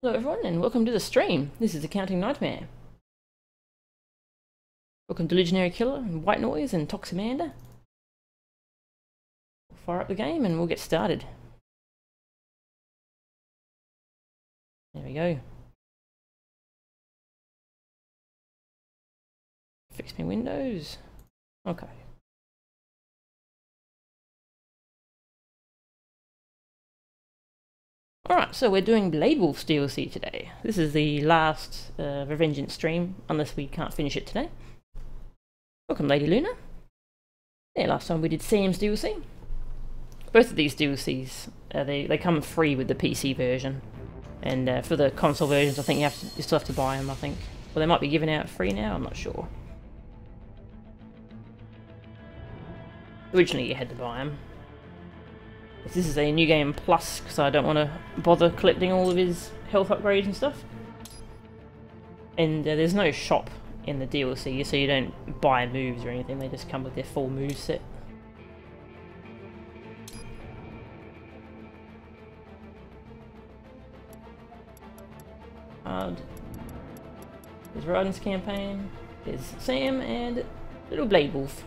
Hello everyone and welcome to the stream. This is Accounting Nightmare. Welcome to Legionary Killer and White Noise and Toximander. We'll fire up the game and we'll get started. There we go. Fix my windows. Okay. Alright, so we're doing Blade Wolf's DLC today. This is the last Revengeance stream, unless we can't finish it today. Welcome Lady Luna. Yeah, last time we did Sam's DLC. Both of these DLCs, they come free with the PC version. And for the console versions, I think you still have to buy them, I think. Well, they might be given out free now, I'm not sure. Originally you had to buy them. This is a new game plus, because I don't want to bother collecting all of his health upgrades and stuff. And there's no shop in the DLC, so you don't buy moves or anything, they just come with their full move set. There's Raiden's campaign, there's Sam and little Blade Wolf.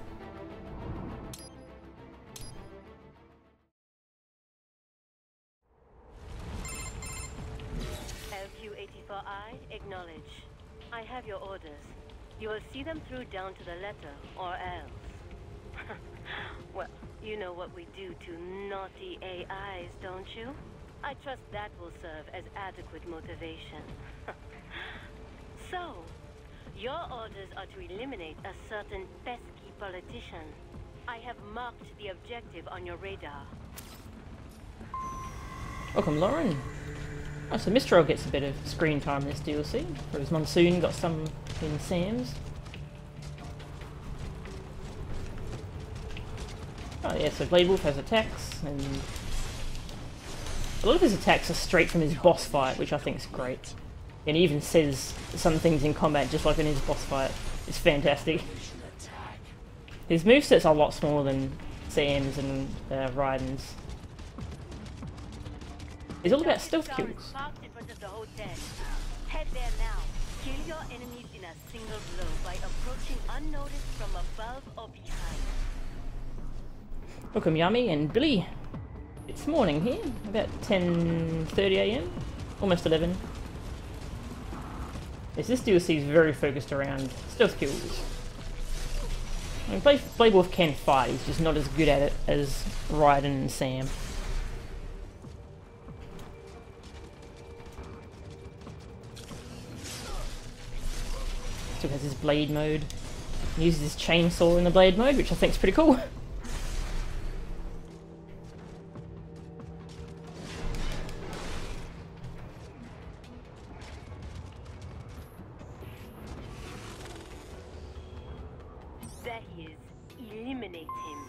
Acknowledge. I have your orders. You will see them through down to the letter, or else. Well, you know what we do to naughty AIs, don't you? I trust that will serve as adequate motivation. So, your orders are to eliminate a certain pesky politician. I have marked the objective on your radar. Welcome, Lauren. Oh, so Mistral gets a bit of screen time in this DLC, whereas Monsoon got some in Sam's. Oh yeah, so Blade Wolf has attacks, and a lot of his attacks are straight from his boss fight, which I think is great. And he even says some things in combat just like in his boss fight. It's fantastic. His movesets are a lot smaller than Sam's and Raiden's. It's all about stealth kills. Head there now. Kill your enemies in a single blow by approaching unnoticed from above or behind. Welcome Yami and Billy. It's morning here, about 10:30 AM, almost 11. Yes, this DLC is very focused around stealth kills. I mean, Blade Wolf can fight, he's just not as good at it as Raiden and Sam. Still has his blade mode. He uses his chainsaw in the blade mode, which I think is pretty cool. There he is. Eliminate him.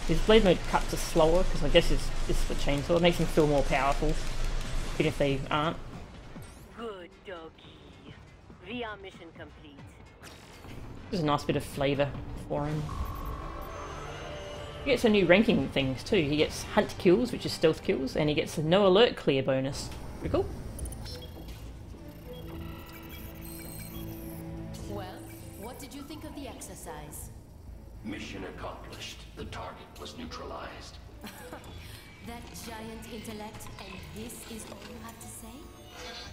His blade mode cuts are slower, because I guess it's the chainsaw. It makes him feel more powerful, even if they aren't. Good doggy. VR mission complete. There's a nice bit of flavour for him. He gets some new ranking things too. He gets hunt kills, which is stealth kills, and he gets a no alert clear bonus. Pretty cool. Well, what did you think of the exercise? Mission accomplished. The target was neutralized. That giant intellect, and this is all you have to say?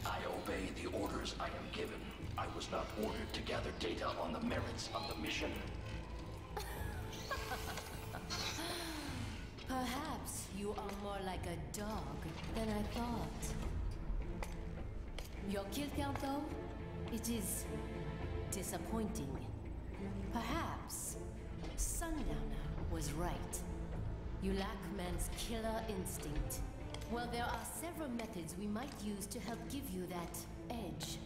I obey the orders I am given. I was not ordered to gather data on the merits of the mission. Perhaps you are more like a dog than I thought. Your kill count, though, it is disappointing. Perhaps Sundowner was right. You lack man's killer instinct. Well, there are several methods we might use to help give you that edge.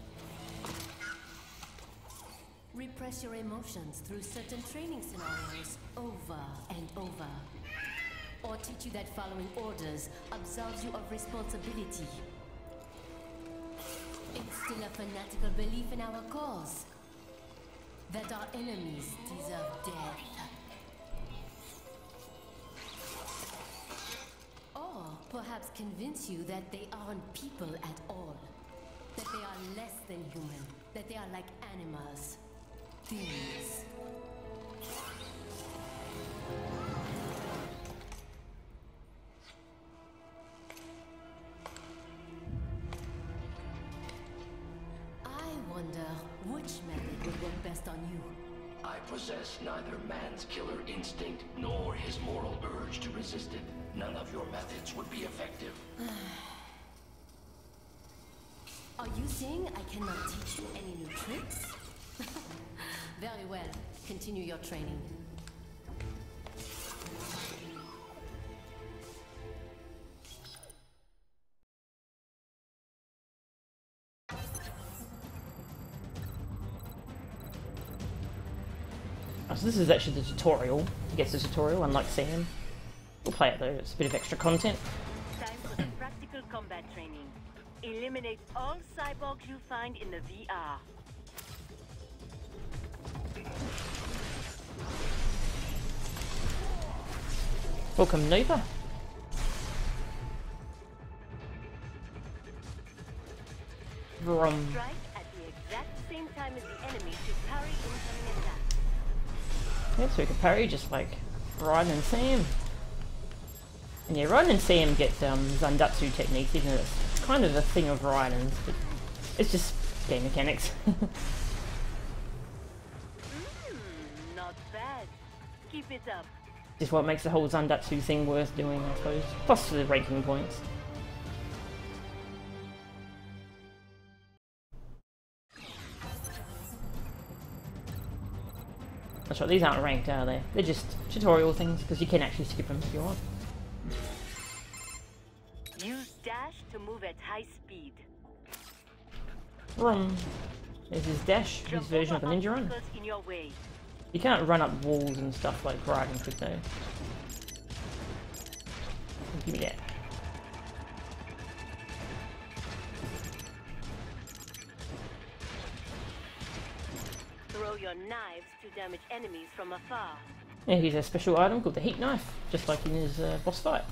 Repress your emotions through certain training scenarios over and over. Or teach you that following orders absolves you of responsibility. Instill a fanatical belief in our cause. That our enemies deserve death. convince you that they aren't people at all. That they are less than human. That they are like animals. Things. I wonder which method would work best on you. I possess neither man's killer instinct nor his moral urge to resist it. None of your methods would be effective. Are you saying I cannot teach you any new tricks? Very well. Continue your training. Oh, so this is actually the tutorial. He gets the tutorial, unlike Sam. We'll play it though, it's a bit of extra content. Time for the practical combat training. Eliminate all cyborgs you find in the VR. Welcome, Nova. Vroom. Strike at the exact same time as the enemy to parry incoming attacks. Yeah, so we can parry just like Ryan and Sam. And yeah, Ryan and Sam get Zandatsu techniques, even though it's kind of a thing of Ryan's, but it's just game mechanics. Not bad. Keep it up. Just what makes the whole Zandatsu thing worth doing, I suppose. Plus the ranking points. That's right, these aren't ranked, are they? They're just tutorial things, because you can actually skip them if you want. Use dash to move at high speed. Run. There's his dash, his version of a ninja run. In your way. You can't run up walls and stuff like Raiden could though. Give me that. Throw your knives to damage enemies from afar. Yeah, he's a special item called the heat knife, just like in his boss fight.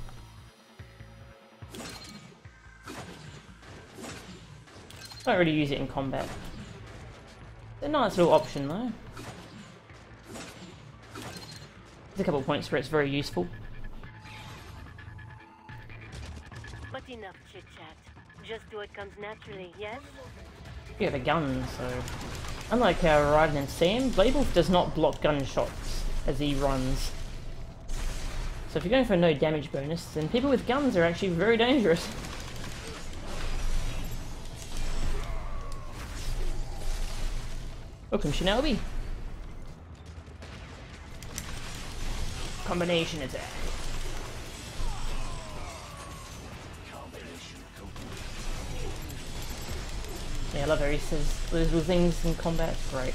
I don't really use it in combat. It's a nice little option though. There's a couple of points where it's very useful. But enough chit chat. Just do what comes naturally, yes? You have a gun, so... Unlike Raiden and Sam, Bladewolf does not block gunshots as he runs. So if you're going for a no damage bonus, then people with guns are actually very dangerous. Welcome, Shinobi. Combination attack. Yeah, I love how he says those little things in combat. Great.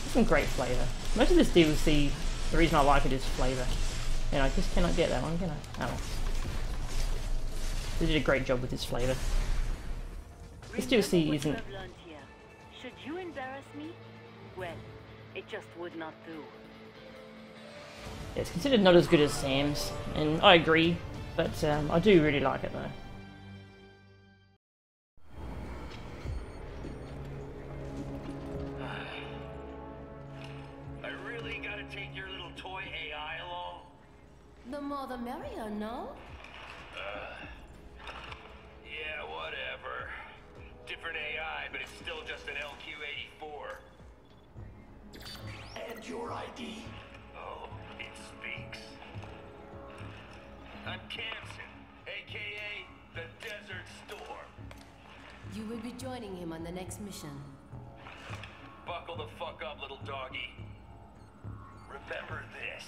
Some great flavour. Most of this DLC, the reason I like it is flavour. And I just cannot get that one, can I? Oh. They did a great job with this flavour. This DLC isn't... Should you embarrass me? Well, it just would not do. Yeah, it's considered not as good as Sam's, and I agree, but I do really like it though. I really gotta take your little toy AI along? The more the merrier, no? Yeah, whatever. Different AI, but it's still just an LQ-84. And your ID? Oh, it speaks. I'm Kamsen, aka the Desert Storm. You will be joining him on the next mission. Buckle the fuck up, little doggy. Remember this.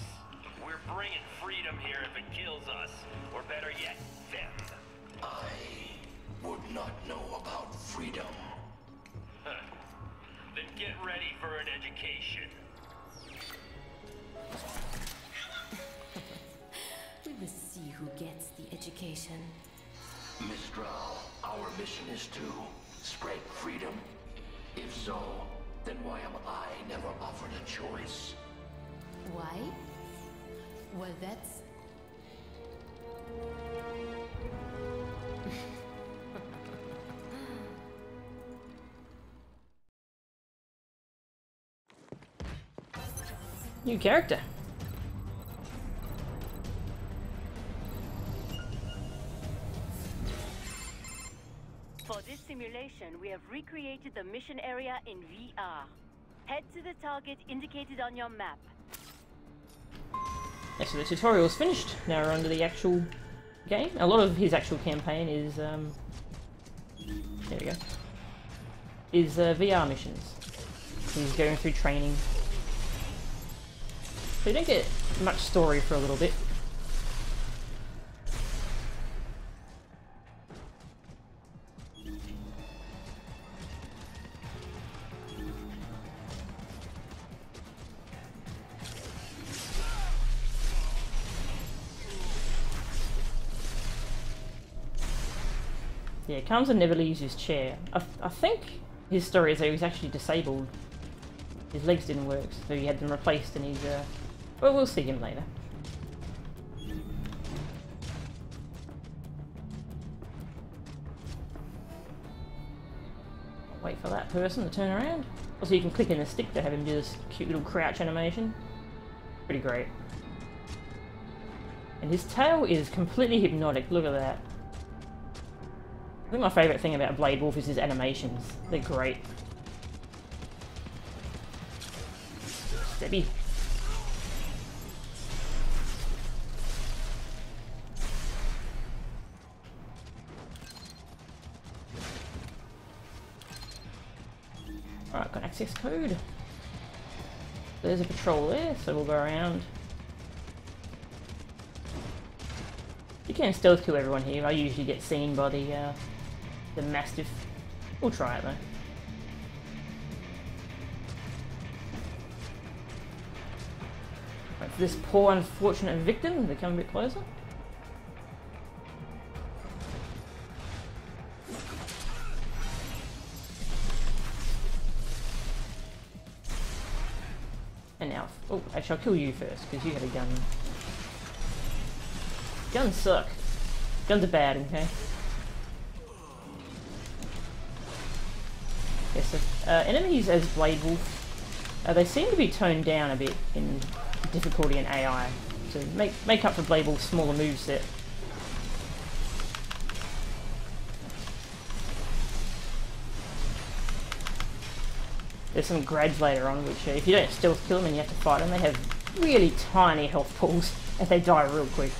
We're bringing freedom here if it kills us. Or better yet, them. I would not know about freedom. Then get ready for an education. We will see who gets the education. Mistral, our mission is to spread freedom. If so, then why am I never offered a choice? Why? Well, that's... New character. For this simulation, we have recreated the mission area in VR. Head to the target indicated on your map. Yeah, so the tutorial's finished. Now we're on to the actual game. A lot of his actual campaign is, there we go, is VR missions. He's going through training. So you don't get much story for a little bit. Yeah, Kamsa never leaves his chair. I think his story is that he was actually disabled. His legs didn't work, so he had them replaced and he's, well, we'll see him later. Wait for that person to turn around. Also, you can click in the stick to have him do this cute little crouch animation. Pretty great. And his tail is completely hypnotic, look at that. I think my favourite thing about Blade Wolf is his animations. They're great. Steady. Alright, got access code. There's a patrol there, so we'll go around. You can stealth kill everyone here. I usually get seen by the Mastiff. We'll try it though. Wait for this poor unfortunate victim to come a bit closer. And now, oh, actually I'll kill you first, because you had a gun. Guns suck. Guns are bad, okay? Yes, so, enemies as Blade Wolf, they seem to be toned down a bit in difficulty and AI to make up for Blade Wolf's smaller moveset. There's some grads later on which, if you don't stealth kill them and you have to fight them, they have really tiny health pools and they die real quick.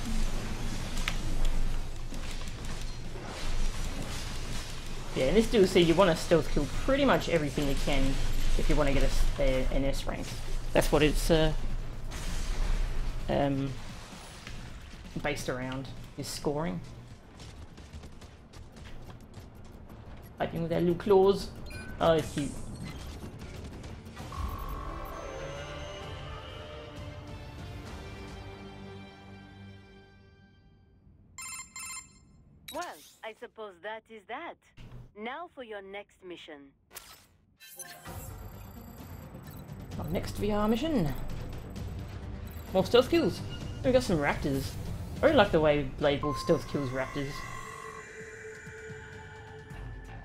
Yeah, in this DLC you want to stealth kill pretty much everything you can if you want to get an S rank. That's what it's based around, is scoring. Fighting with their little claws. Oh, it's cute. Well, I suppose that is that. Now for your next mission. Our next VR mission. More stealth kills. We got some raptors. I really like the way Blade Wolf stealth kills raptors.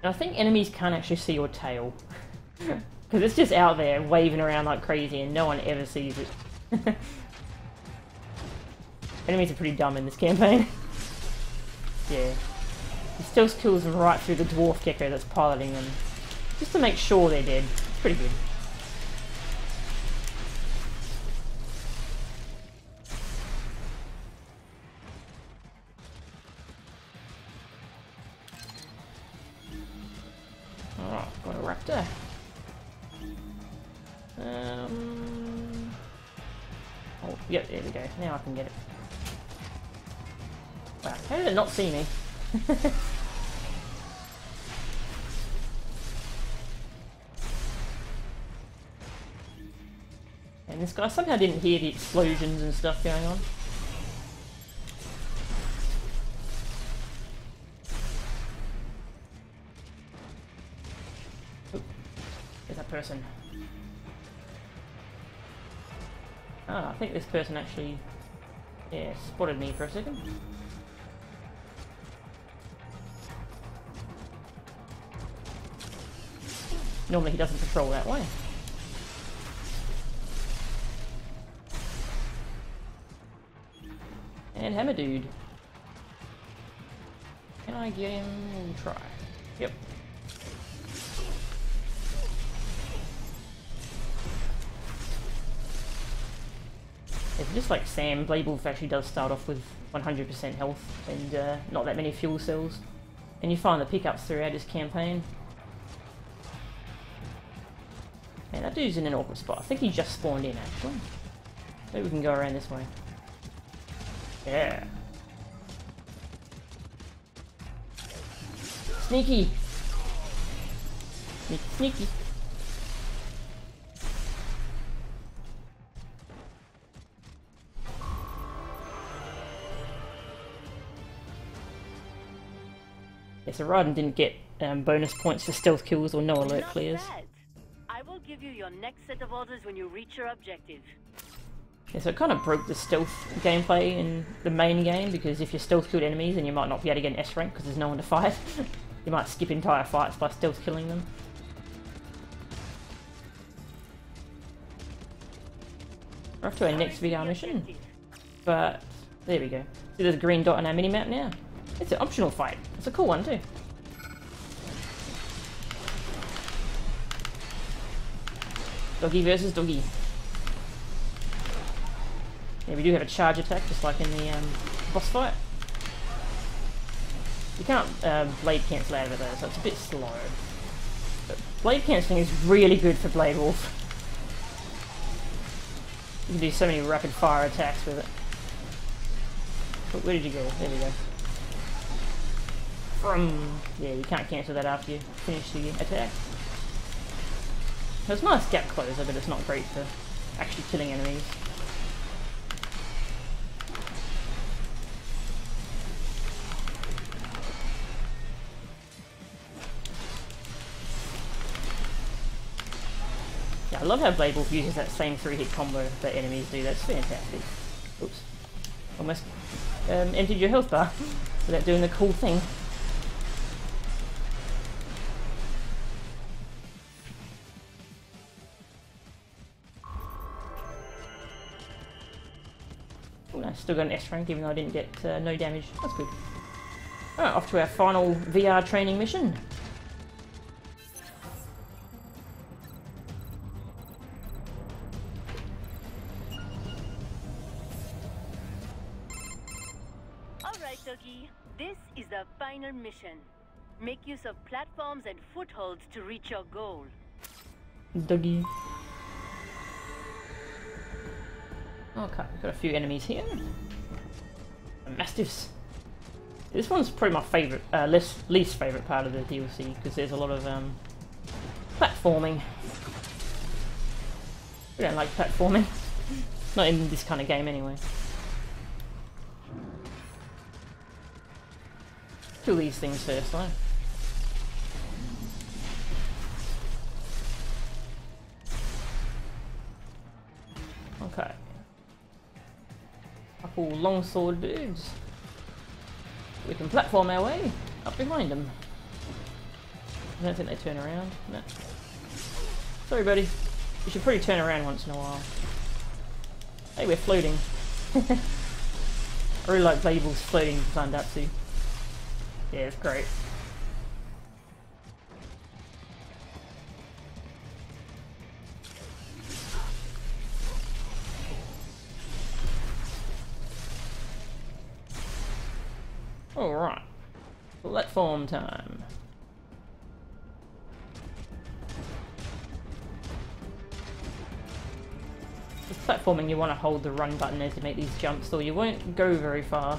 And I think enemies can't actually see your tail. Because it's just out there waving around like crazy and no one ever sees it. Enemies are pretty dumb in this campaign. Yeah. He stealth kills them right through the dwarf gecko that's piloting them. Just to make sure they're dead. It's pretty good. Alright, got a raptor. Oh, yep, there we go. Now I can get it. Wow, how did it not see me? And this guy somehow didn't hear the explosions and stuff going on. Oop, there's that person. Ah, I think this person actually, yeah, spotted me for a second. Normally he doesn't patrol that way. And Hammer Dude. Can I get him? We'll try. Yep. It's just like Sam, Blade Wolf actually does start off with 100% health and not that many fuel cells. And you find the pickups throughout his campaign. Man, that dude's in an awkward spot. I think he just spawned in actually. Maybe we can go around this way. Yeah. Sneaky! Sneaky, sneaky. Yeah, so Raiden didn't get bonus points for stealth kills or no alert Not clears. bad. I will give you your next set of orders when you reach your objective. Yeah, so it kind of broke the stealth gameplay in the main game, because if you stealth killed enemies, then you might not be able to get an S rank because there's no one to fight. You might skip entire fights by stealth killing them. We're off to our next VR mission. But, there we go. See, there's a green dot on our minimap now. It's an optional fight. It's a cool one too. Doggy versus doggy. Yeah, we do have a charge attack, just like in the boss fight. You can't blade cancel out of it though, so it's a bit slow. But blade cancelling is really good for Blade Wolf. You can do so many rapid fire attacks with it. But where did you go? There we go. Yeah, you can't cancel that after you finish the attack. It's a nice gap closer, but it's not great for actually killing enemies. Yeah, I love how Blade Wolf uses that same 3-hit combo that enemies do. That's fantastic. Oops. Almost emptied your health bar without doing the cool thing. Oh, I still got an S rank even though I didn't get no damage. That's good. Alright, off to our final VR training mission. Alright, Doggy. This is the final mission. Make use of platforms and footholds to reach your goal. Doggy. Okay, got a few enemies here. Mastiffs. This one's probably my favourite, least favourite part of the DLC, because there's a lot of platforming. We don't like platforming. Not in this kind of game anyway. Kill these things first though. Okay. Couple longsword dudes. We can platform our way up behind them. I don't think they turn around. No. Sorry, buddy. You should probably turn around once in a while. Hey, we're floating. I really like Blade Wolf's floating Zandatsu. Yeah, it's great. Alright. Platform time. With platforming, you want to hold the run button as you make these jumps, or you won't go very far.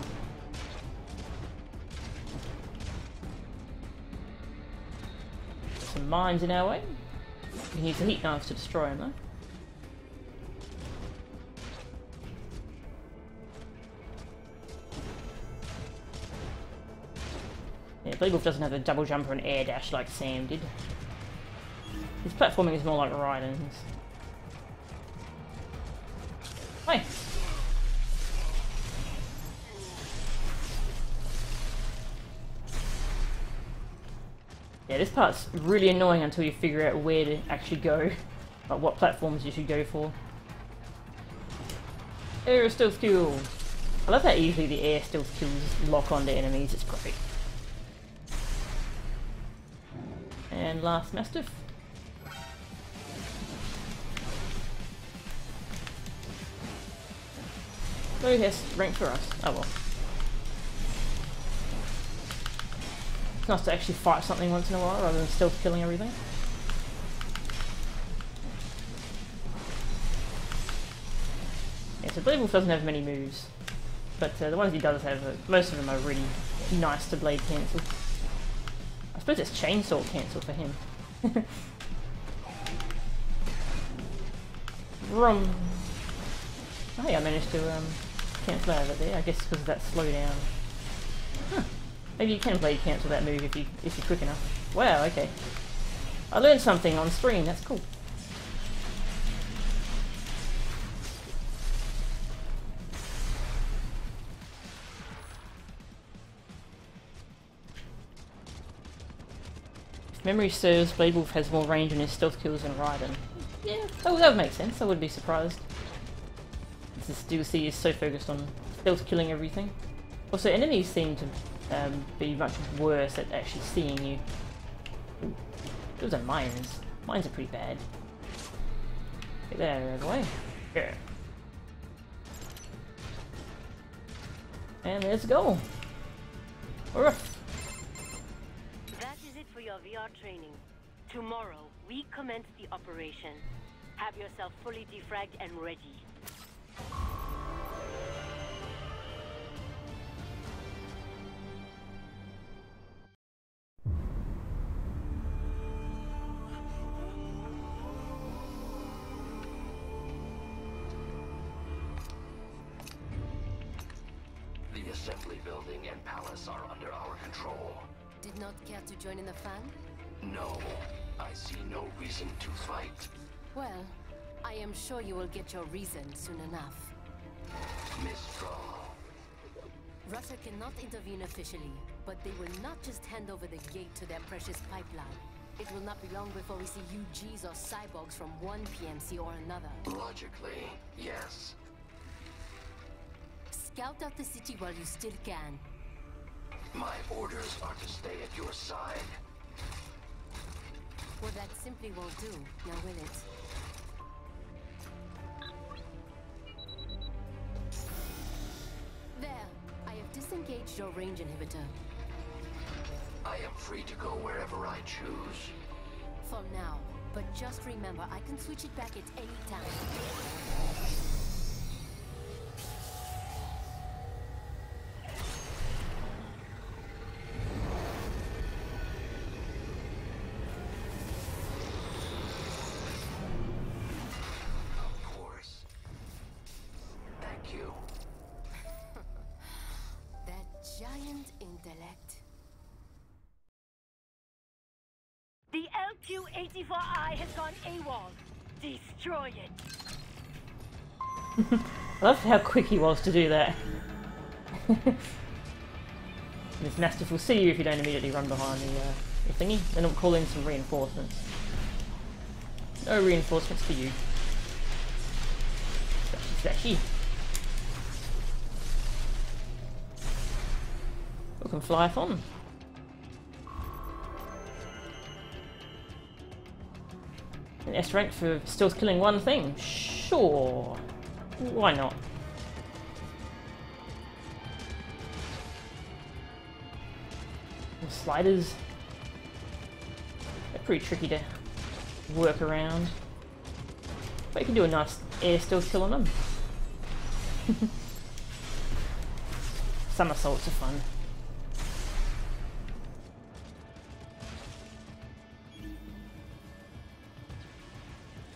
Some mines in our way. You can use the heat knives to destroy them though. Yeah, Blade Wolf doesn't have a double jump or an air dash like Sam did. His platforming is more like Raiden's. Hi! Yeah, this part's really annoying until you figure out where to actually go. Like what platforms you should go for. Air stealth kill! I love how easily the air stealth kills lock onto enemies, it's great. And last Mastiff. Oh yes, rank for us. Oh well. It's nice to actually fight something once in a while rather than stealth killing everything. Yeah, so Blade Wolf doesn't have many moves, but the ones he does have, most of them are really nice to blade cancel. I suppose it's chainsaw cancel for him. Romp. Oh yeah, I managed to cancel out of it there, I guess because of that slowdown. Huh. Maybe you can blade cancel that move if you're quick enough. Wow, okay. I learned something on stream, that's cool. If memory serves, Blade Wolf has more range on his stealth kills than Raiden. Yeah, that would make sense, I wouldn't be surprised. This DLC is so focused on stealth killing everything. Also, enemies seem to be much worse at actually seeing you. Those are mines. Mines are pretty bad. Get that out of the way. Yeah. And there's the goal. We're off. That is it for your VR training. Tomorrow, we commence the operation. Have yourself fully defragged and ready. The assembly building and palace are under our control. Did not care to join in the fun? No, I see no reason to fight. Well, I am sure you will get your reason soon enough. Mistral. Russia cannot intervene officially, but they will not just hand over the gate to their precious pipeline. It will not be long before we see UGs or cyborgs from one PMC or another. Logically, yes. Scout out the city while you still can. My orders are to stay at your side. Well, that simply won't do, now will it? There, I have disengaged your range inhibitor. I am free to go wherever I choose. For now, but just remember, I can switch it back at any time. Of course. Thank you. That giant intellect. The LQ-84I has gone AWOL. Destroy it. I love how quick he was to do that. This Mastiff will see you if you don't immediately run behind the thingy. Then it'll call in some reinforcements. No reinforcements for you. Slashy. We can fly on. An S rank for stealth killing one thing? Sure. Why not? The sliders. They're pretty tricky to work around. But you can do a nice air stealth kill on them. Somersaults are fun.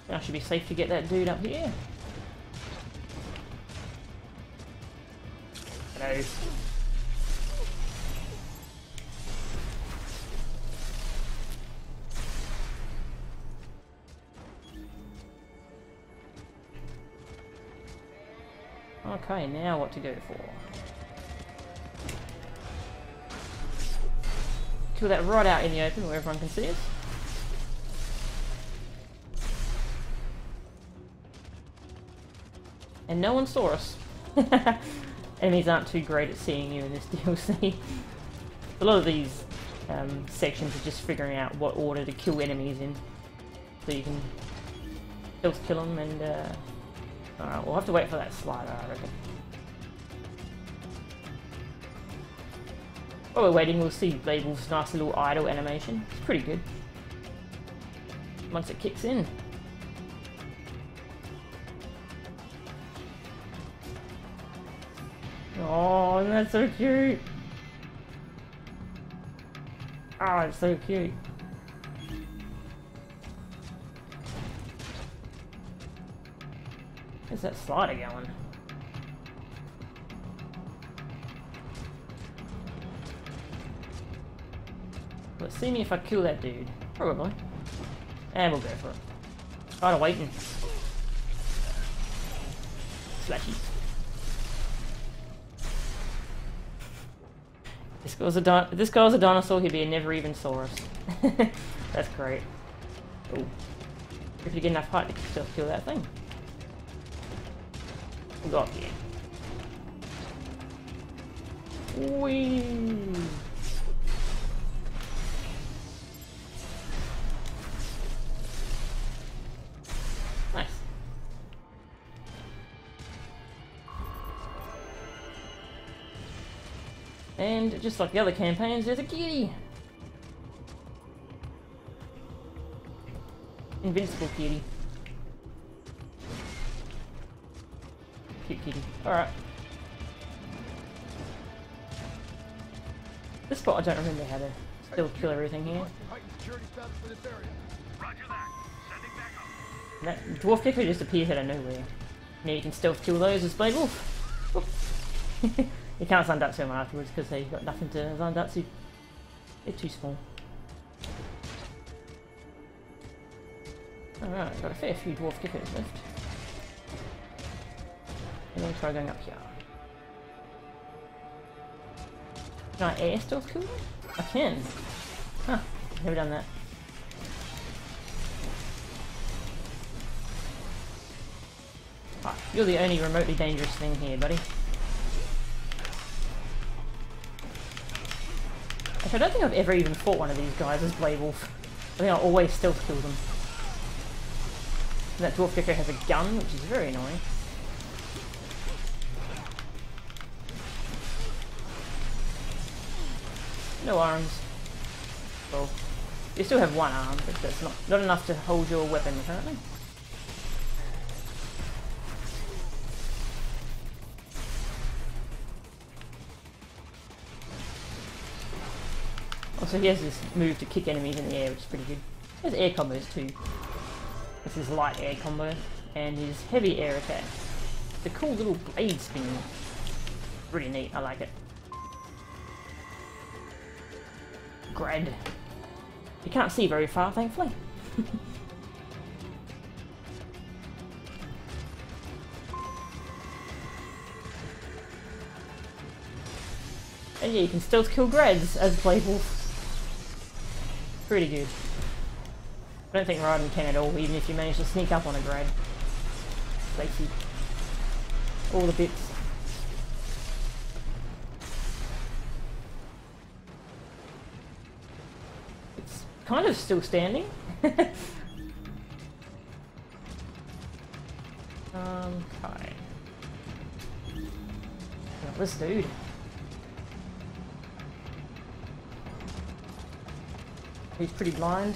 Now should be safe to get that dude up here. Hello. Okay, now what to go for? Kill that right out in the open where everyone can see us. And no one saw us. enemies aren't too great at seeing you in this DLC. A lot of these sections are just figuring out what order to kill enemies in, so you can stealth kill them. And alright, we'll have to wait for that slider, I reckon. While we're waiting, we'll see Label's nice little idle animation. It's pretty good once it kicks in. Oh, isn't that so cute? Oh, it's so cute. Where's that slider going? Let's see me if I kill that dude. Probably. And we'll go for it. Tired of waiting. Slashy. If this guy was a dinosaur, he'd be a never even saurus. That's great. Oh. If you get enough height to still kill that thing. Got you. Whee! Nice. And just like the other campaigns, there's a kitty! Invincible kitty. Cute kitty. Alright. This spot I don't remember how to still kill everything here. And that dwarf kicker just appears out of nowhere. Now you can stealth kill those as Blade Wolf. You can't Zandatsu them afterwards because they've got nothing to Zandatsu. They're too small. Alright, got a fair few dwarf kickers left. And then try going up here. Can I air stealth kill them? I can. Huh, never done that. Ah, you're the only remotely dangerous thing here, buddy. Actually, I don't think I've ever even fought one of these guys as Blade Wolf. I think I always stealth kill them. And that dwarf kicker has a gun, which is very annoying. No arms. Well, you still have one arm, but that's not enough to hold your weapon apparently. Also, he has this move to kick enemies in the air, which is pretty good. He has air combos too. This is light air combo, and his heavy air attack. It's a cool little blade spin. Really neat, I like it. Grad. You can't see very far, thankfully. And yeah, you can stealth kill Grads as Blade Wolf. Pretty good. I don't think Raiden can at all, even if you manage to sneak up on a Grad. Safety. All the bits. It's kind of still standing. Okay. Not this dude. He's pretty blind.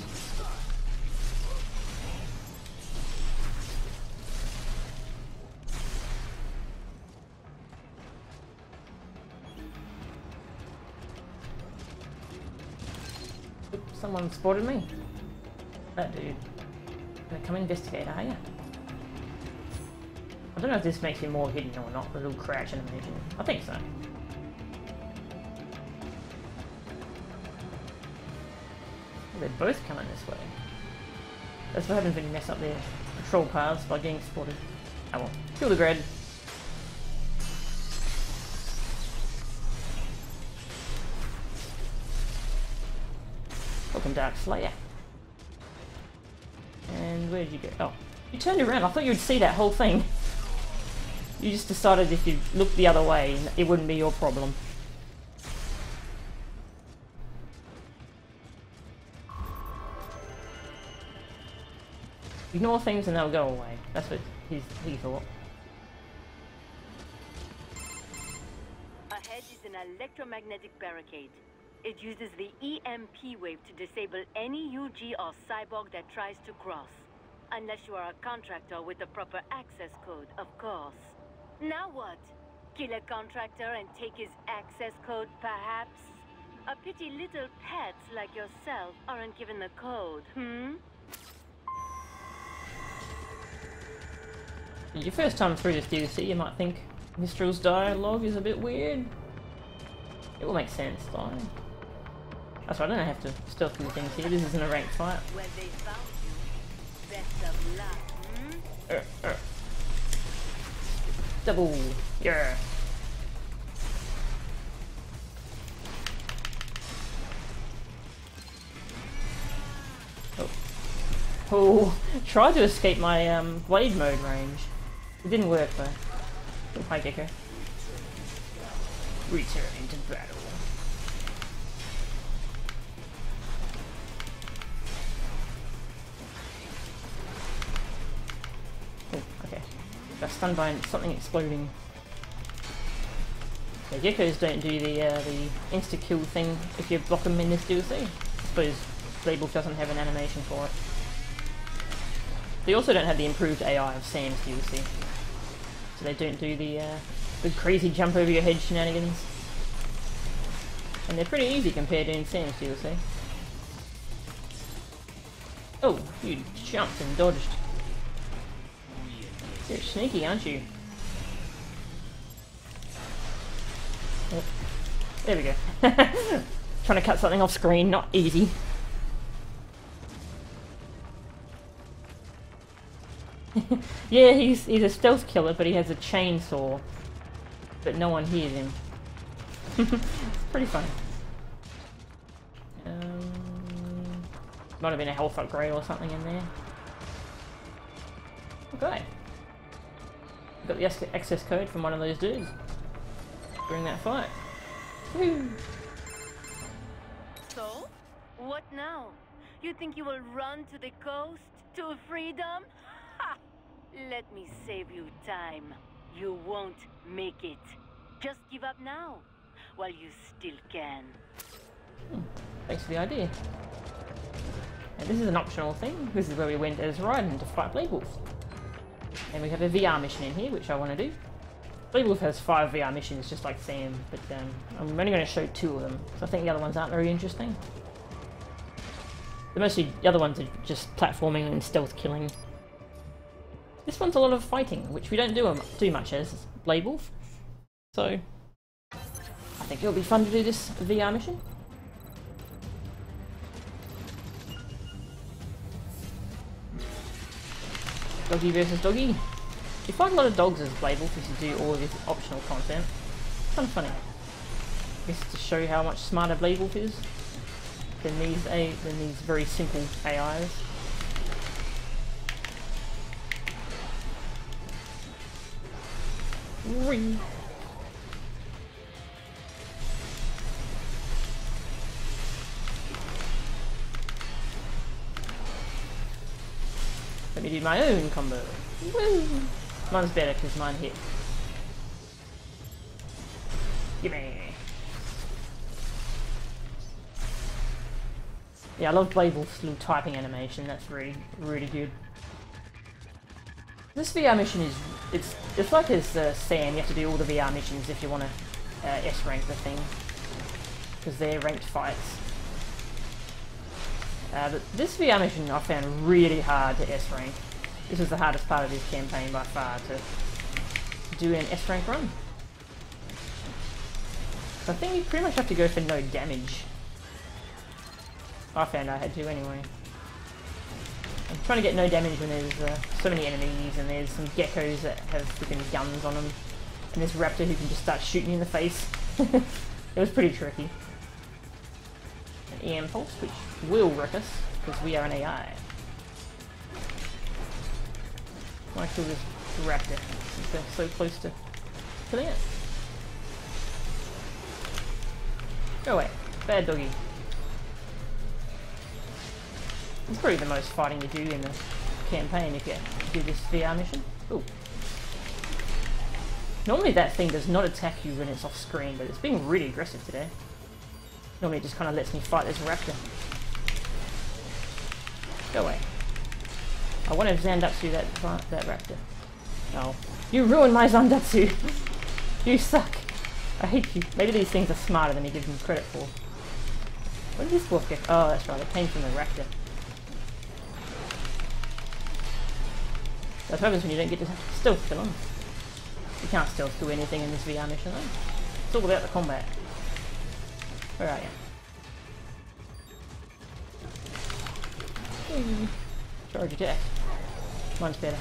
Oops, someone spotted me. That dude. Gonna come investigate, are you? I don't know if this makes him more hidden or not, the little crouch animation. I think so. They're both coming this way. That's what happens when you mess up their patrol paths by getting spotted. Oh well. Kill the Grad. Welcome, Dark Slayer. And where did you go? Oh, you turned around. I thought you would see that whole thing. You just decided if you looked the other way, it wouldn't be your problem. Ignore things and they'll go away. That's what he thought. Ahead is an electromagnetic barricade. It uses the EMP wave to disable any UG or cyborg that tries to cross. Unless you are a contractor with the proper access code, of course. Now what? Kill a contractor and take his access code, perhaps? A pity little pets like yourself aren't given the code, Your first time through this DLC, you might think Mistral's dialogue is a bit weird. It will make sense, though. That's why I don't have to stealth through things here. This isn't a ranked fight. Well, they found you. Best of luck, Double! Yeah! Oh, tried to escape my blade mode range. It didn't work though. Oh, hi Gecko. Return to battle. Oh, okay. Got stunned by something exploding. Yeah, geckos don't do the insta-kill thing if you block them in this DLC. I suppose Playbook doesn't have an animation for it. They also don't have the improved AI of Sam's DLC. So they don't do the crazy jump over your head shenanigans. And they're pretty easy compared to in Sam's DLC. Oh, you jumped and dodged. You're sneaky, aren't you? Oh, there we go. Trying to cut something off screen, not easy. Yeah, he's a stealth killer, but he has a chainsaw. But no one hears him. It's pretty funny. Might have been a health upgrade or something in there. Okay. Got the access code from one of those dudes during that fight. Woo. So, what now? You think you will run to the coast? To freedom? Ha! Let me save you time. You won't make it. Just give up now, while you still can. Thanks for the idea. And this is an optional thing. This is where we went as Raiden to fight Bleedwolf. And we have a VR mission in here, which I want to do. Bleedwolf has 5 VR missions, just like Sam, but I'm only going to show 2 of them, so I think the other ones aren't very interesting. The other ones are just platforming and stealth killing. This one's a lot of fighting, which we don't do much as Bleedwolf. So, I think it'll be fun to do this VR mission. Doggy versus doggy. You find a lot of dogs as Bleedwolf if you do all of this optional content. It's kind of funny. I guess to show how much smarter Bleedwolf is than these very simple AIs. Ring. Let me do my own combo. Woo! Mine's better because mine hit. Gimme! Yeah, I love Bleedwolf's little typing animation. That's really, really good. This VR mission is it's like as Sam. You have to do all the VR missions if you want to S rank the thing because they're ranked fights. But this VR mission I found really hard to S rank. This was the hardest part of this campaign by far to do an S rank run. So I think you pretty much have to go for no damage. I found I had to anyway. I'm trying to get no damage when there's so many enemies and there's some geckos that have freaking guns on them. And this raptor who can just start shooting you in the face. It was pretty tricky. An EM pulse, which will wreck us, because we are an AI. I might kill this raptor. They're so close to killing it. Go away. Bad doggy. It's probably the most fighting you do in the campaign if you do this VR mission. Ooh. Normally that thing does not attack you when it's off screen, but it's being really aggressive today. Normally it just kind of lets me fight this raptor. Go away. I want to Zandatsu that raptor. Oh. You ruined my Zandatsu! You suck! I hate you. Maybe these things are smarter than you give them credit for. Where did this wolf get? Oh, that's right, it came from the raptor. That's what happens when you don't get to stealth kill them. You can't stealth do anything in this VR mission though. It's all about the combat. Where are you? Charge attack. Mine's better.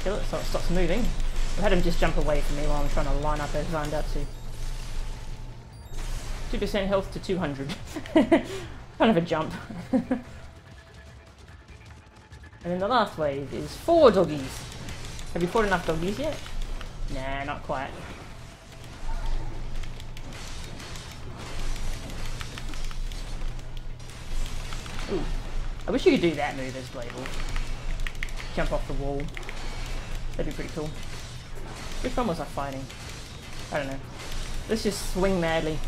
Kill it so it stops moving. I had him just jump away from me while I'm trying to line up a Zandatsu. 2% health to 200. Kind of a jump. And then the last wave is 4 doggies. Have you fought enough doggies yet? Nah, not quite. Ooh. I wish you could do that move as Blable. Jump off the wall. That'd be pretty cool. Which one was I fighting? I don't know. Let's just swing madly.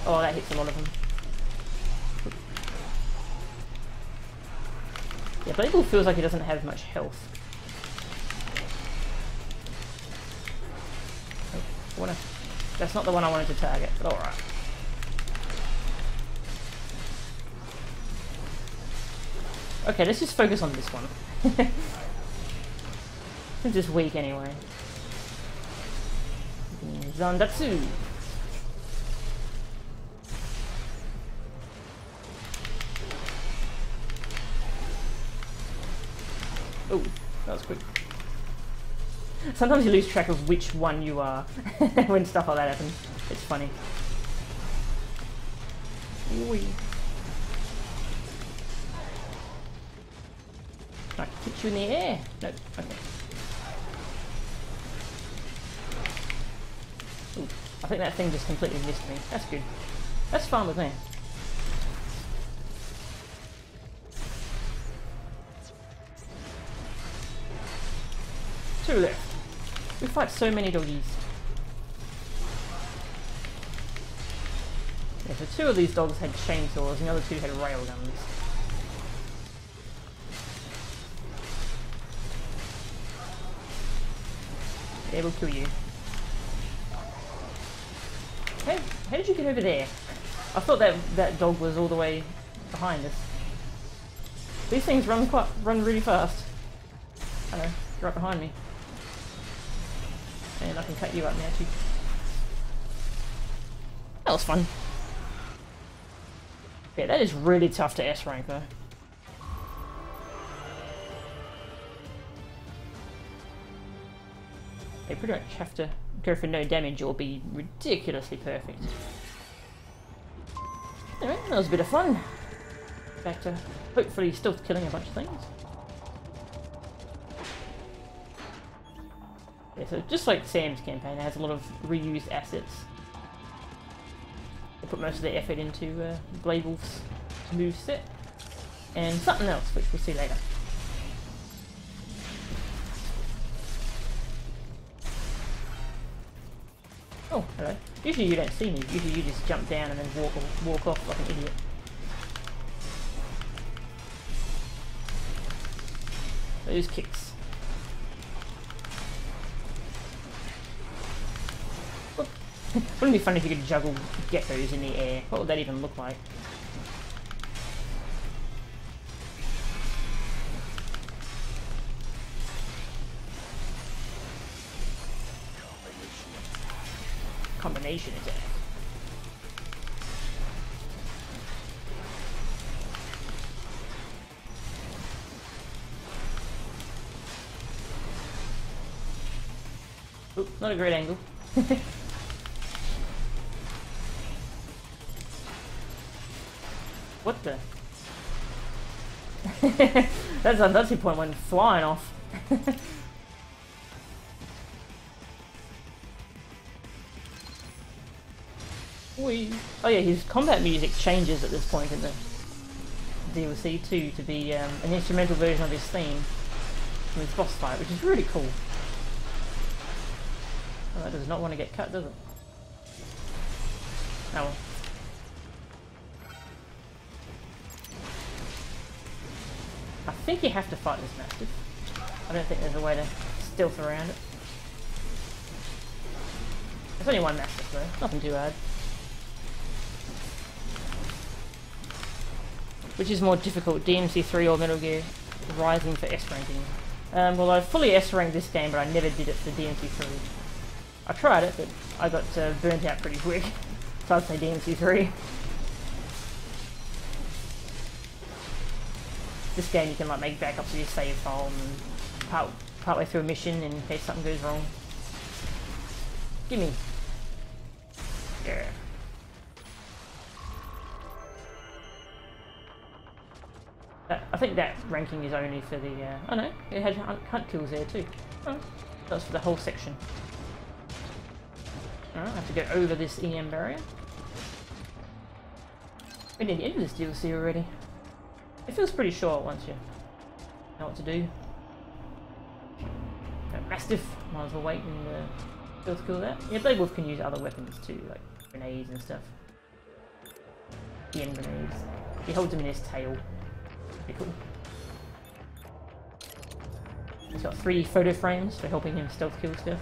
Oh, that hits a lot of them. Yeah, Blable feels like he doesn't have much health. Oh, that's not the one I wanted to target, but alright. Okay, let's just focus on this one. It's just weak anyway. Zandatsu! Oh, that was quick. Sometimes you lose track of which one you are when stuff like that happens. It's funny. Wee. I can hit you in the air. No, okay. Ooh, I think that thing just completely missed me. That's good. That's fine with me. Two left. We fight so many doggies. Yeah, so 2 of these dogs had chainsaws and the other 2 had railguns. Yeah, we'll kill you. Hey, how did you get over there? I thought that dog was all the way behind us. These things run really fast. I know, you're right behind me. And I can cut you up now too. That was fun. Yeah, that is really tough to S rank though. You pretty much have to go for no damage or be ridiculously perfect. Anyway, that was a bit of fun. Back to hopefully stealth killing a bunch of things. Yeah, so just like Sam's campaign, it has a lot of reused assets. They put most of their effort into Blable's moveset and something else, which we'll see later. Oh, hello. Usually you don't see me. Usually you just jump down and then walk off like an idiot. Those kicks. Wouldn't it be funny if you could juggle geckos in the air? What would that even look like? Combination attack. Oop, not a great angle. What the? That's the point when flying off. Whee. Oh yeah, his combat music changes at this point in the DLC too, to be an instrumental version of his theme from his boss fight, which is really cool. Oh, that does not want to get cut, does it? Oh well. I think you have to fight this Mastiff. I don't think there's a way to stealth around it. There's only one Mastiff though, nothing too hard. Which is more difficult, DMC3 or Metal Gear Rising for S ranking? Well, I fully S ranked this game, but I never did it for DMC3. I tried it, but I got burnt out pretty quick. So I'd say DMC3. This game you can like make backups of your save file and partway through a mission in case something goes wrong. Gimme. Yeah. I think that ranking is only for the, oh no, it had hunt kills there too. Oh, that's for the whole section. Alright, I have to go over this EM barrier. We're near the end of this DLC already. It feels pretty short once you know what to do. Mastiff, might as well wait and stealth kill that. Yeah, Blade Wolf can use other weapons too, like grenades and stuff. EM grenades. He holds them in his tail. Pretty cool. He's got 3 photo frames for helping him stealth kill stuff.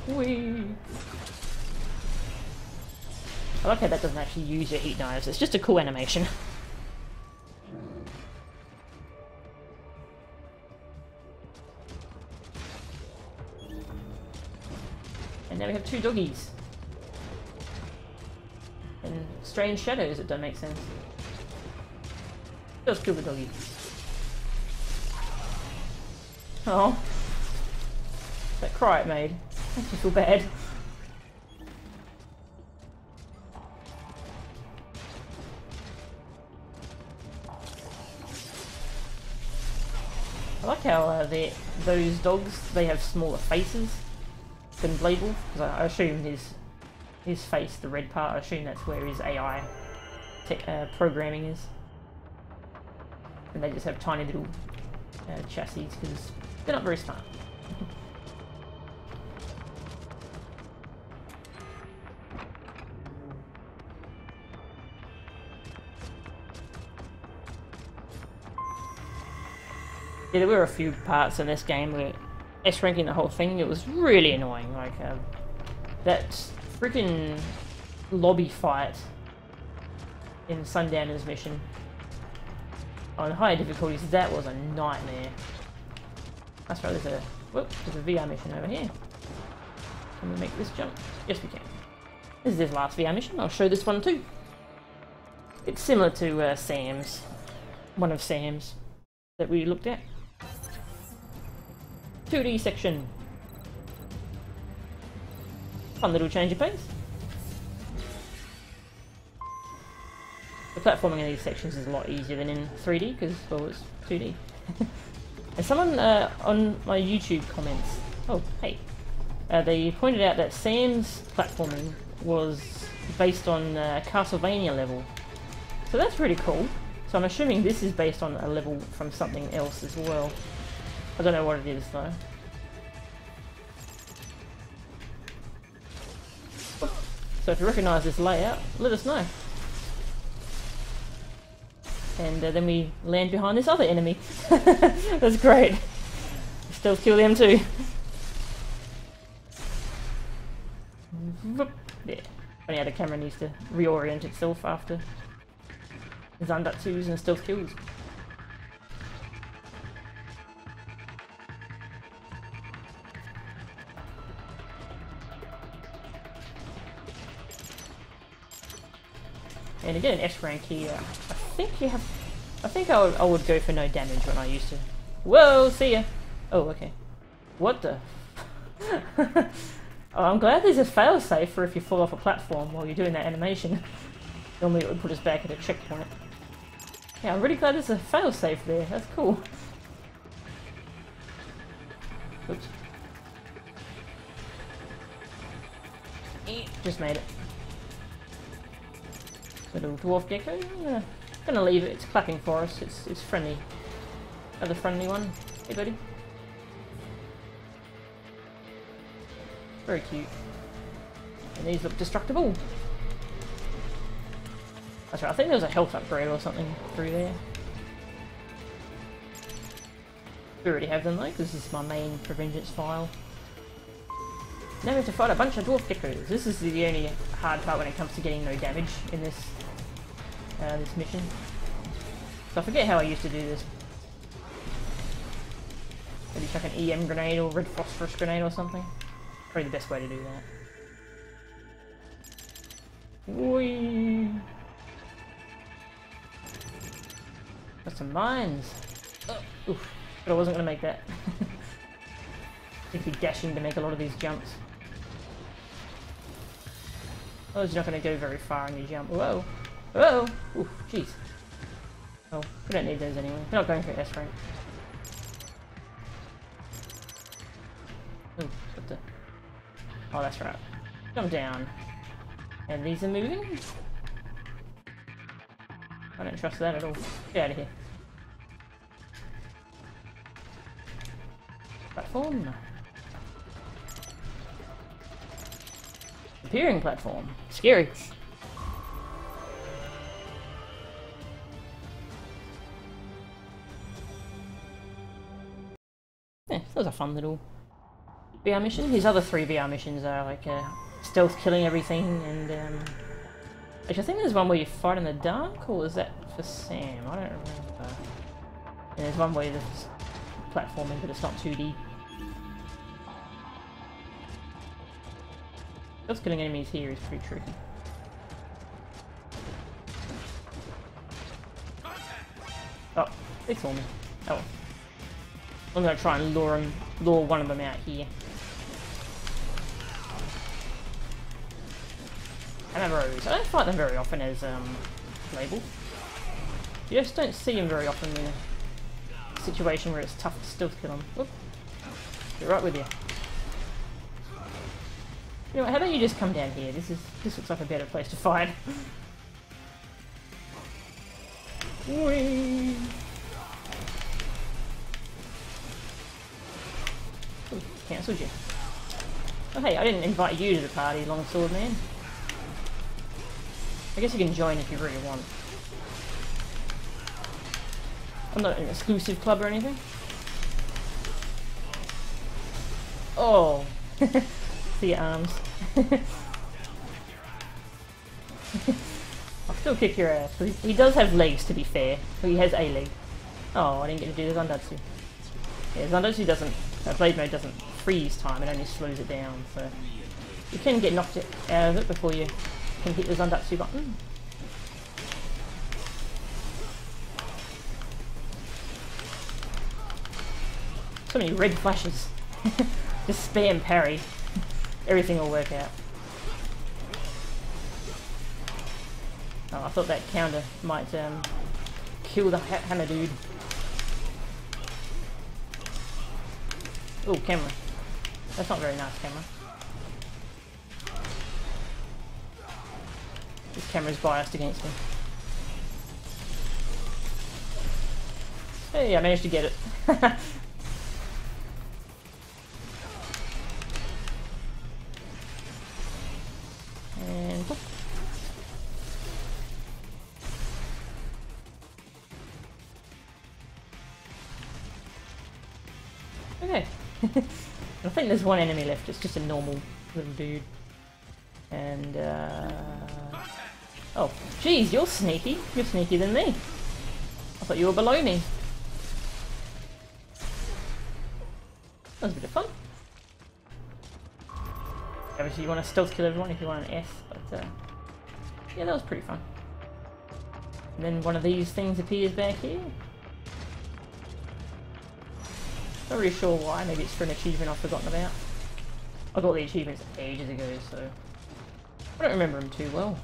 Whee! I like how that doesn't actually use your heat knives, it's just a cool animation. And now we have 2 doggies. And strange shadows that don't make sense. Let's kill the doggy. Oh. That cry it made. Makes me feel bad. I like how those dogs, they have smaller faces than Blade Wolf, because I assume his face, the red part, I assume that's where his AI programming is. And they just have tiny little chassis because they're not very smart. Yeah, there were a few parts in this game where S ranking the whole thing, it was really annoying. Like that freaking lobby fight in Sundowner's mission. On higher difficulties, that was a nightmare. That's right, there's a VR mission over here. Can we make this jump? Yes, we can. This is his last VR mission. I'll show this one too. It's similar to Sam's, one of Sam's that we looked at. 2D section. Fun little change of pace. The platforming in these sections is a lot easier than in 3D because, well, it's 2D. And someone on my YouTube comments, oh, hey, they pointed out that Sam's platforming was based on a Castlevania level. So that's pretty cool. So I'm assuming this is based on a level from something else as well. I don't know what it is though. So if you recognise this layout, let us know. And then we land behind this other enemy. That's great. Stealth kill them too. Yeah. Funny how the camera needs to reorient itself after Zandatsus and stealth kills. And to get an S rank here, I think I would go for no damage when I used to. Whoa, see ya! Oh, okay. What the? Oh, I'm glad there's a failsafe for if you fall off a platform while you're doing that animation. Normally it would put us back at a checkpoint. Yeah, I'm really glad there's a failsafe there. That's cool. Oops. Just made it. Little dwarf gecko. I'm gonna leave it. It's clapping for us. It's friendly. Another friendly one. Hey, buddy. Very cute. And these look destructible. That's right. I think there was a health upgrade or something through there. We already have them though, because this is my main Revengeance file. Now we have to fight a bunch of dwarf geckos. This is the only hard part when it comes to getting no damage in this this mission. So I forget how I used to do this. Maybe chuck an EM grenade or red phosphorus grenade or something. Probably the best way to do that. Whee! Got some mines. Oh, oof. But I wasn't going to make that. Need to be dashing to make a lot of these jumps. Oh, you're not going to go very far in your jump. Whoa! Whoa! Ooh, jeez. Oh, we don't need those anyway. We're not going for S rank. Ooh, what the... Oh, that's right. Jump down. And these are moving? I don't trust that at all. Get out of here. Platform. Appearing platform. Scary. Yeah, that was a fun little VR mission. His other 3 VR missions are like stealth killing everything, and actually I think there's one where you fight in the dark, or was that for Sam? I don't remember. And there's one where there's platforming, but it's not 2D. Stealth killing enemies here is pretty tricky. Oh, they saw me. Oh. I'm gonna try and lure one of them out here. Arrows. I don't fight them very often as labels. You just don't see them very often in a situation where it's tough to stealth kill them. Whoop. Be right with you. You know what, how about you just come down here? This looks like a better place to fight. Whee! Ooh, cancelled you. Oh hey, I didn't invite you to the party, Longsword Man. I guess you can join if you really want. I'm not an exclusive club or anything. Oh! See your arms. I'll still kick your ass. He does have legs, to be fair. Well, he has a leg. Oh, I didn't get to do the Zandatsu. Yeah, Zandatsu doesn't... Blade mode doesn't freeze time, it only slows it down, so... You can get knocked out of it before you can hit the Zandatsu button. So many red flashes. Just spam parry. Everything will work out. Oh, I thought that counter might kill the hammer dude. Oh, camera. That's not very nice, camera. This camera's biased against me. Hey, I managed to get it. And whoop. Okay. I think there's one enemy left. It's just a normal little dude. And oh, geez, you're sneaky. You're sneakier than me. I thought you were below me. That was a bit of fun. Obviously you want to stealth kill everyone if you want an S, but yeah, that was pretty fun. And then one of these things appears back here. Not really sure why, maybe it's for an achievement I've forgotten about. I got the achievements ages ago, so I don't remember them too well.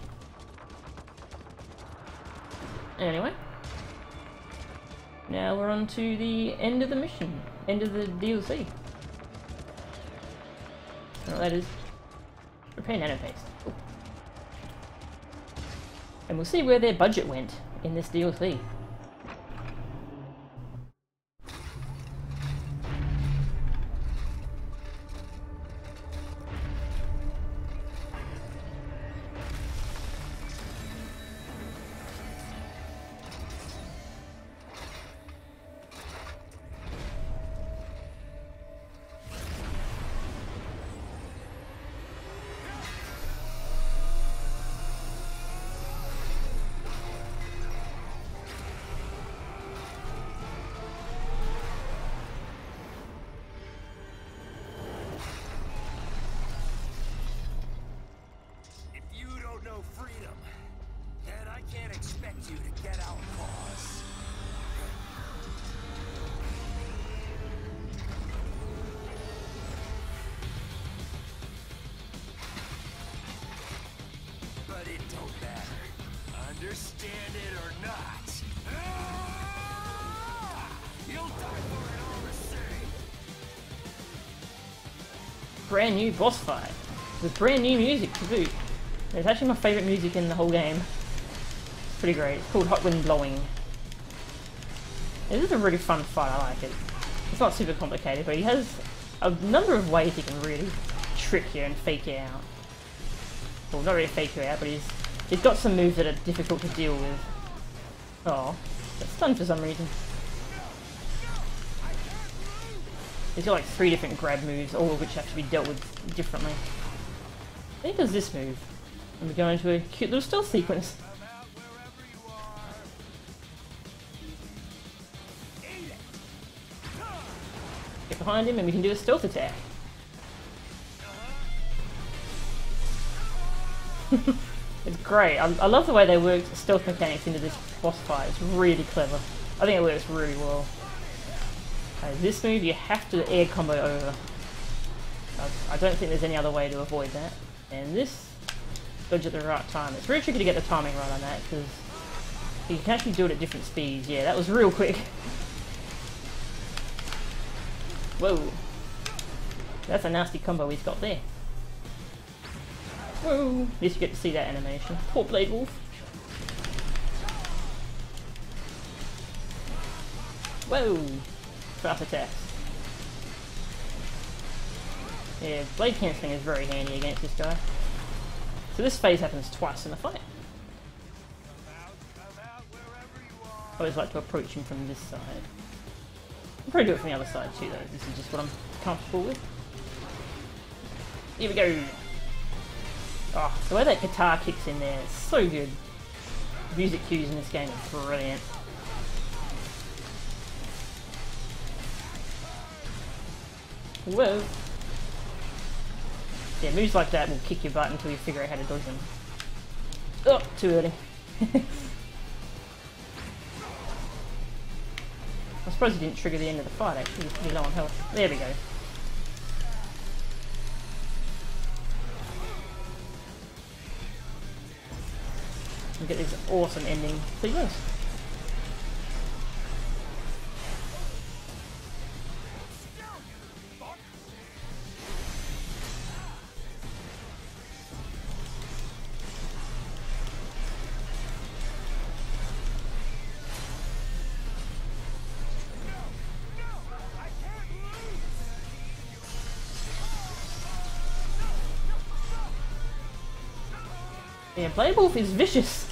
Anyway, Now we're on to the end of the mission. End of the DLC. I don't know what that is. Repair nanopaste. Cool. And we'll see where their budget went in this DLC. Freedom, then I can't expect you to get our cause. But it don't matter. Understand it or not. You'll die for it all the same. Brand new boss fight with brand new music to boot. It's actually my favourite music in the whole game. It's pretty great. It's called Hot Wind Blowing. This is a really fun fight, I like it. It's not super complicated, but he has a number of ways he can really trick you and fake you out. Well, not really fake you out, but he's got some moves that are difficult to deal with. Oh, that's stunned for some reason. He's got like 3 different grab moves, all of which have to be dealt with differently. Then he does this move. And we go into a cute little stealth sequence. Get behind him and we can do a stealth attack. It's great. I love the way they work stealth mechanics into this boss fight. It's really clever. I think it works really well. This move you have to air combo over. I don't think there's any other way to avoid that. And this, dodge at the right time. It's very tricky to get the timing right on that because you can actually do it at different speeds. Yeah, that was real quick. Whoa. That's a nasty combo he's got there. Whoa. At least you get to see that animation. Poor Blade Wolf. Whoa. Fast attacks. Yeah, blade cancelling is very handy against this guy. So this phase happens twice in the fight. I always like to approach him from this side. I'll probably do it from the other side too though. This is just what I'm comfortable with. Here we go. Oh, the way that guitar kicks in there is so good. The music cues in this game are brilliant. Whoa. Yeah, moves like that will kick your butt until you figure out how to dodge them. Oh, too early. I suppose he didn't trigger the end of the fight actually, he's pretty low on health. There we go. We get this awesome ending sequence. Yeah, Blade Wolf is vicious.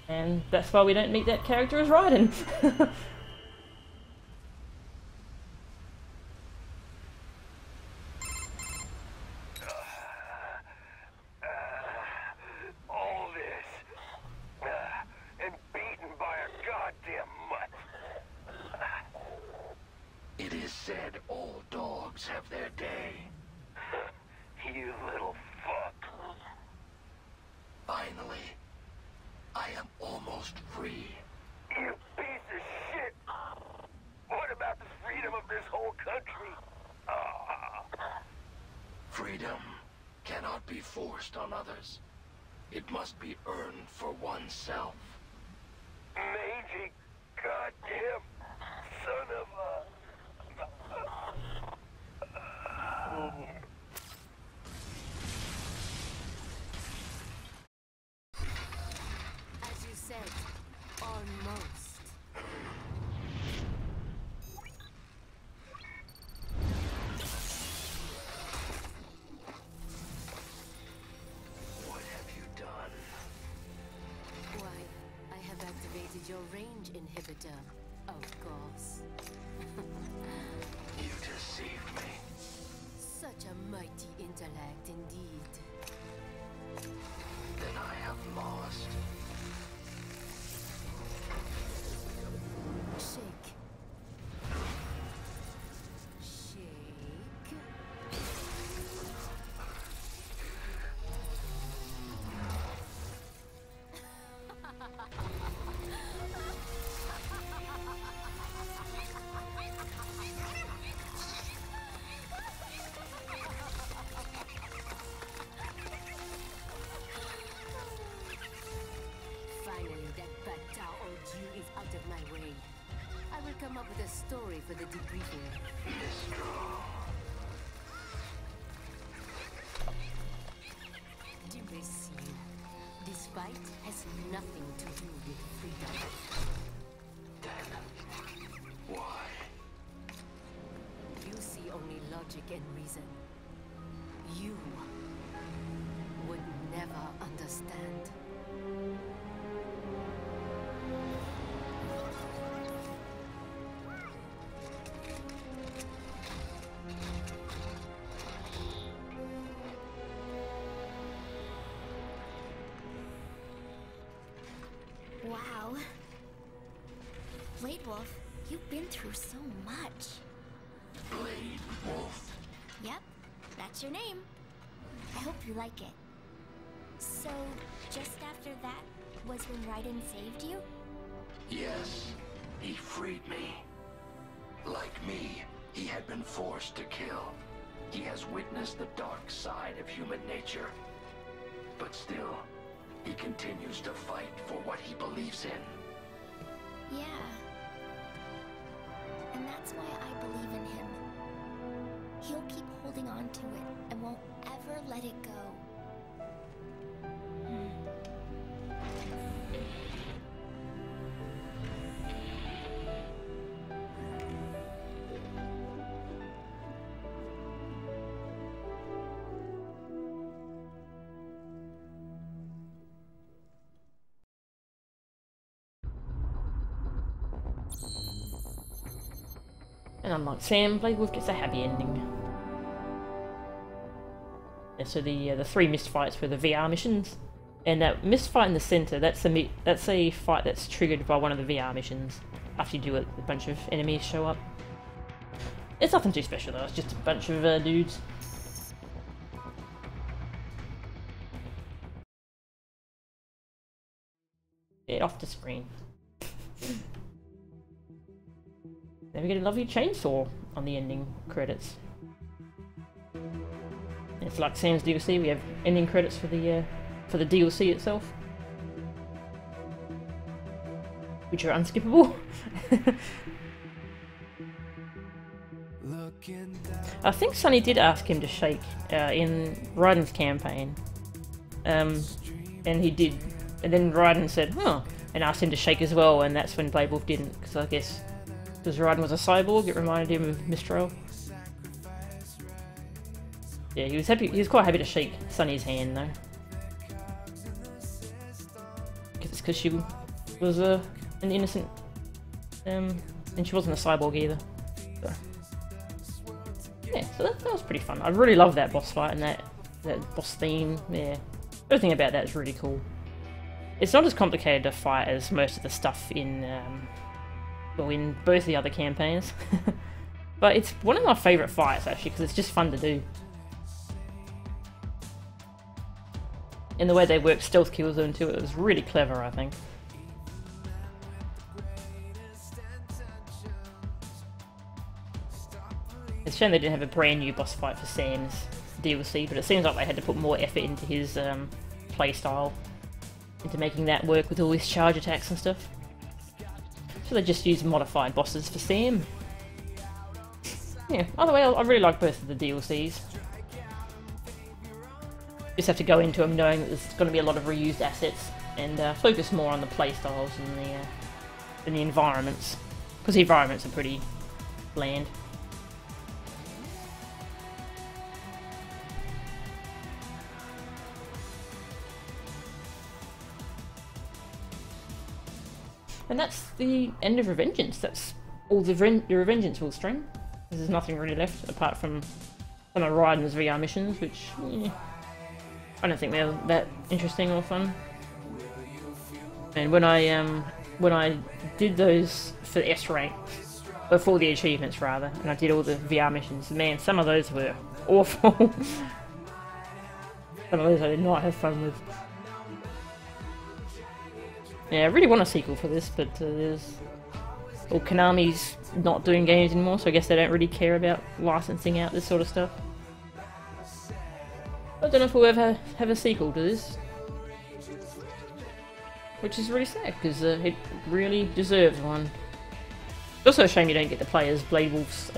And that's why we don't meet that character as Raiden. All this, and beaten by a goddamn mutt. It is said all dogs have their day. You little fuck. Finally, I am almost free. You piece of shit! be forced on others. It must be earned for oneself. Mangy, goddamn son of a... As you said, almost. What have you done? Why, I have activated your range inhibitor, of course. You deceived me. Such a mighty intellect indeed. Then I have lost. Shake. Shake. Finally, that Batao Oju is out of my way. I will come up with a story for the debriefing. Imbecile. This fight has nothing to do with freedom. Then, why? You see only logic and reason. You would never understand. Wow. Blade Wolf, you've been through so much. Blade Wolf. Yep, that's your name. I hope you like it. So, just after that was when Raiden saved you? Yes, he freed me. Like me, he had been forced to kill. He has witnessed the dark side of human nature. But still, he continues to fight for what he believes in. Yeah. And that's why I believe in him. He'll keep holding on to it and won't ever let it go. And unlike Sam, Blade Wolf gets a happy ending. Yeah, so the three missed fights were the VR missions, and that missed fight in the center, that's a fight that's triggered by one of the VR missions. After you do it, a bunch of enemies show up. It's nothing too special though, it's just a bunch of dudes. Yeah, off the screen. Then we get a lovely chainsaw on the ending credits. It's like Sam's DLC, we have ending credits for the DLC itself, which are unskippable. I think Sonny did ask him to shake in Raiden's campaign, and he did, and then Raiden said, huh, and asked him to shake as well, and that's when Blade Wolf didn't, because I guess because Raiden was a cyborg, it reminded him of Mistral. Yeah, he was happy. He was quite happy to shake Sonny's hand though, because she was an innocent, and she wasn't a cyborg either. So. Yeah, so that was pretty fun. I really love that boss fight and that boss theme. Yeah, everything about that is really cool. It's not as complicated to fight as most of the stuff in in both the other campaigns, but it's one of my favourite fights actually because it's just fun to do. And the way they worked stealth kills into it was really clever, I think. It's a shame they didn't have a brand new boss fight for Sam's last DLC, but it seems like they had to put more effort into his playstyle, into making that work with all his charge attacks and stuff. So they just used modified bosses for Sam. Yeah, either way, I really like both of the DLCs. Just have to go into them knowing that there's going to be a lot of reused assets, and focus more on the playstyles and the environments, because the environments are pretty bland. And that's the end of Revengeance. That's all the Revengeance will stream. There's nothing really left apart from some of Raiden's VR missions, which I don't think they're that interesting or fun. And when I did those for the S rank, or for the achievements rather, and I did all the VR missions, man, some of those were awful. Some of those I did not have fun with. Yeah, I really want a sequel for this, but well, Konami's not doing games anymore, so I guess they don't really care about licensing out this sort of stuff. I don't know if we'll ever have a sequel to this, which is really sad because it really deserves one. It's also a shame you don't get to play as Blade Wolf's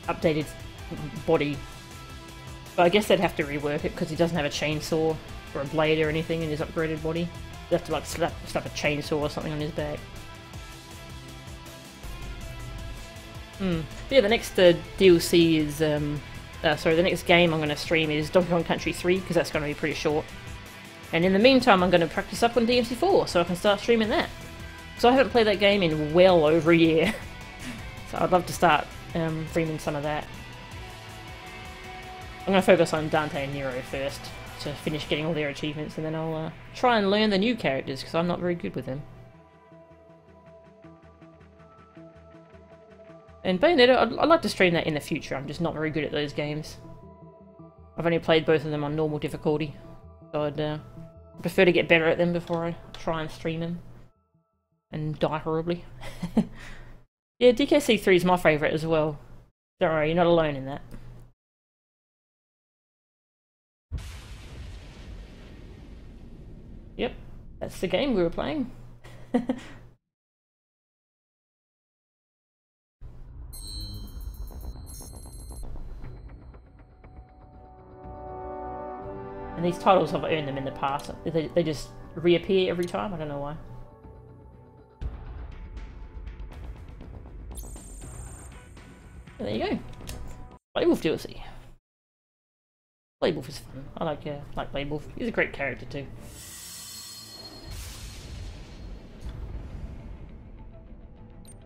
updated body, but I guess they'd have to rework it because he doesn't have a chainsaw or a blade or anything in his upgraded body. You have to like slap a chainsaw or something on his back. Yeah, the next DLC is sorry, the next game I'm going to stream is Donkey Kong Country 3 because that's going to be pretty short. And in the meantime, I'm going to practice up on DMC4 so I can start streaming that. So I haven't played that game in well over a year, so I'd love to start streaming some of that. I'm going to focus on Dante and Nero first to finish getting all their achievements, and then I'll try and learn the new characters because I'm not very good with them. And Bayonetta, I'd like to stream that in the future. I'm just not very good at those games. I've only played both of them on normal difficulty, so I'd prefer to get better at them before I try and stream them and die horribly. Yeah, DKC3 is my favourite as well. Don't worry, you're not alone in that. Yep, that's the game we were playing. And these titles, I've earned them in the past. They just reappear every time, I don't know why. And there you go. Blade Wolf DLC. Blade Wolf is fun. I like Blade Wolf. He's a great character too.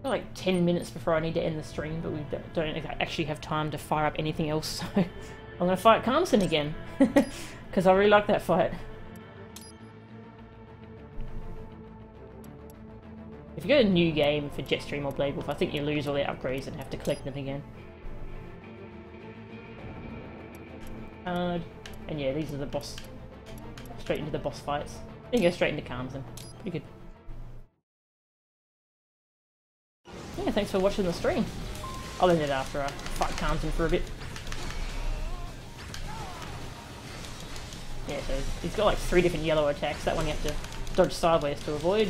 Got like 10 minutes before I need to end the stream, but we don't actually have time to fire up anything else, so I'm going to fight Carmson again. Because I really like that fight. If you go to a new game for Jetstream or Blade Wolf, I think you lose all their upgrades and have to collect them again. And yeah, these are the boss. Straight into the boss fights. Then you go straight into Carmson. Pretty good. Yeah, thanks for watching the stream. I'll end it after I fight Carmson for a bit. Yeah, so he's got like 3 different yellow attacks. That one you have to dodge sideways to avoid.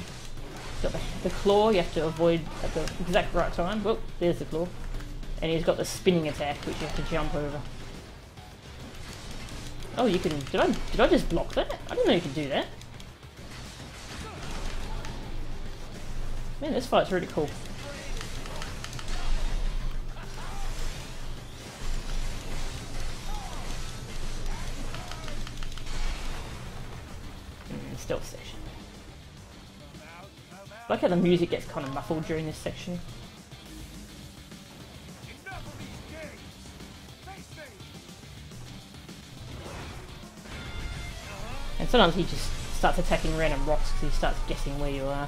Got the claw you have to avoid at the exact right time. Whoop, there's the claw. And he's got the spinning attack which you have to jump over. Oh, you can... Did I just block that? I didn't know you could do that. Man, this fight's really cool. Stealth section. I like how the music gets kind of muffled during this section. And sometimes he just starts attacking random rocks because he starts guessing where you are.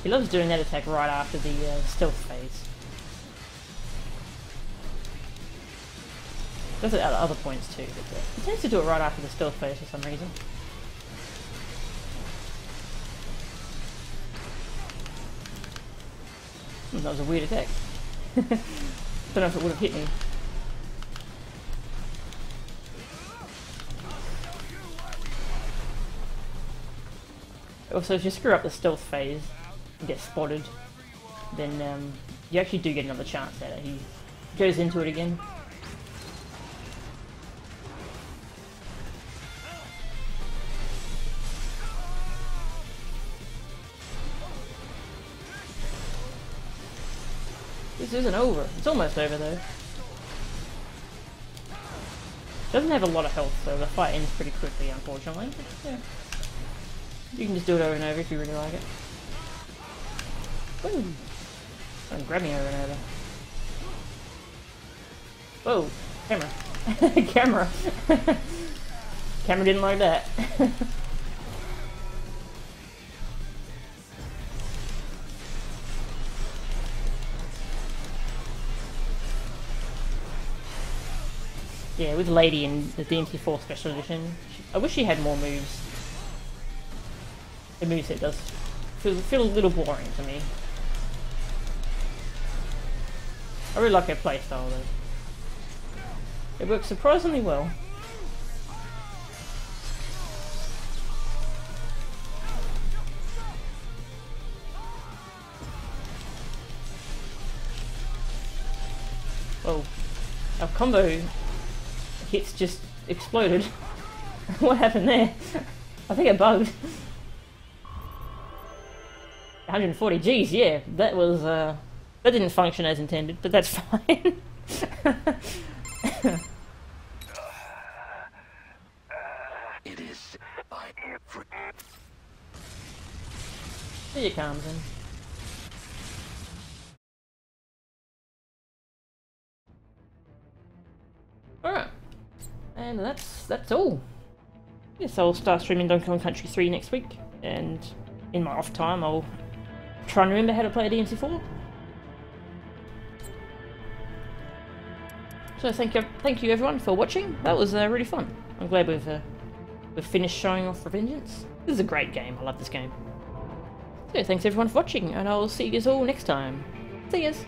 He loves doing that attack right after the stealth phase. Does it at other points too, but he tends to do it right after the stealth phase for some reason. That was a weird attack. Don't know if it would have hit me. Also, if you screw up the stealth phase and get spotted, then you actually do get another chance at it. He goes into it again. This isn't over. It's almost over though. Doesn't have a lot of health, so the fight ends pretty quickly, unfortunately. Yeah. You can just do it over and over if you really like it. Woo! Don't grab me over and over. Whoa! Camera. Camera! Camera didn't like that. Yeah, with Lady in the DMC4 Special Edition, I wish she had more moves. The moveset does feel a little boring to me. I really like her playstyle though. It works surprisingly well. Whoa. Our combo hits just exploded. What happened there? I think it bugged. 140 Gs, yeah, that was, that didn't function as intended, but that's fine. It is by every... Here you comes in. Alright. And that's all. Yes, I'll start streaming Donkey Kong Country 3 next week, and in my off time I'll try and remember how to play DMC4. So thank you everyone for watching. That was really fun. I'm glad we've finished showing off Revengeance. This is a great game. I love this game. So thanks everyone for watching, and I'll see you guys all next time. See yous.